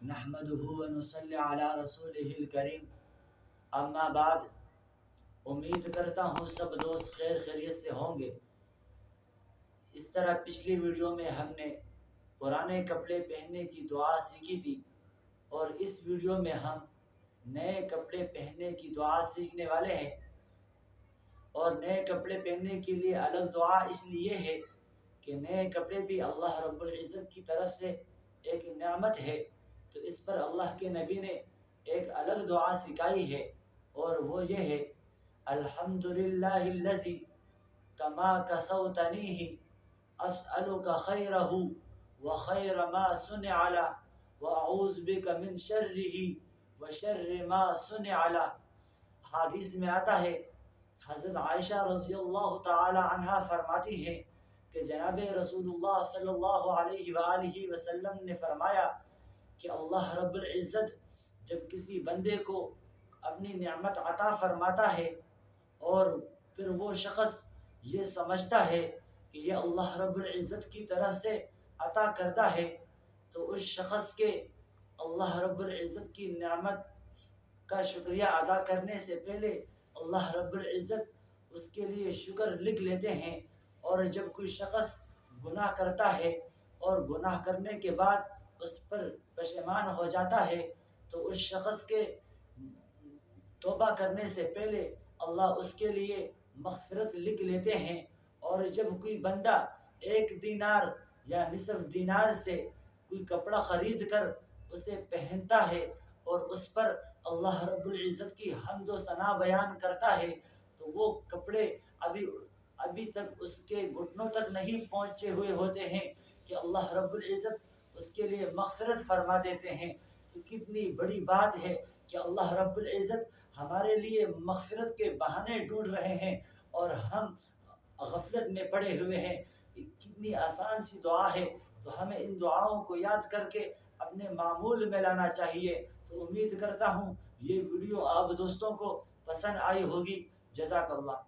نحمده ونصلی علی رسولہ الکریم، اما بعد۔ امید کرتا ہوں سب دوست خیر خیریت سے ہوں گے۔ اس طرح پچھلی ویڈیو میں ہم نے پرانے کپڑے پہننے کی دعا سیکھی تھی، اور اس ویڈیو میں ہم نئے کپڑے پہننے کی دعا سیکھنے والے ہیں۔ اور نئے کپڑے پہننے کے لیے الگ دعا اس لیے ہے کہ نئے کپڑے بھی اللہ رب العزت کی طرف سے ایک نعمت ہے، تو اس پر اللہ کے نبی نے ایک الگ دعا سکھائی ہے، اور وہ یہ ہے: الحمدللہ الذی کما کسوتنیہ اسألک خیرہ وخیر ما صنع له واعوذ بک من شرہ وشر ما صنع له۔ حدیث میں آتا ہے، حضرت عائشہ رضی اللہ تعالی عنہا فرماتی ہے کہ جناب رسول اللہ صلی اللہ علیہ وآلہ وسلم نے فرمایا کہ اللہ رب العزت جب کسی بندے کو اپنی نعمت عطا فرماتا ہے اور پھر وہ شخص یہ سمجھتا ہے کہ یہ اللہ رب العزت کی طرف سے عطا کرتا ہے، تو اس شخص کے اللہ رب العزت کی نعمت کا شکریہ ادا کرنے سے پہلے اللہ رب العزت اس کے لیے شکر لکھ لیتے ہیں۔ اور جب کوئی شخص گناہ کرتا ہے اور گناہ کرنے کے بعد اس پر پشیمان ہو جاتا ہے، تو اس شخص کے توبہ کرنے سے پہلے اللہ اس کے لیے مغفرت لکھ لیتے ہیں۔ اور جب کوئی بندہ 1 دینار یا نصف دینار سے کوئی کپڑا خرید کر اسے پہنتا ہے اور اس پر اللہ رب العزت کی حمد و ثنا بیان کرتا ہے، تو وہ کپڑے ابھی تک اس کے گھٹنوں تک نہیں پہنچے ہوئے ہوتے ہیں کہ اللہ رب العزت اس کے لیے مغفرت فرما دیتے ہیں۔ تو کتنی بڑی بات ہے کہ اللہ رب العزت ہمارے لیے مغفرت کے بہانے ڈھونڈ رہے ہیں اور ہم غفلت میں پڑے ہوئے ہیں۔ کتنی آسان سی دعا ہے، تو ہمیں ان دعاؤں کو یاد کر کے اپنے معمول میں لانا چاہیے۔ تو امید کرتا ہوں یہ ویڈیو آپ دوستوں کو پسند آئی ہوگی۔ جزاک اللہ۔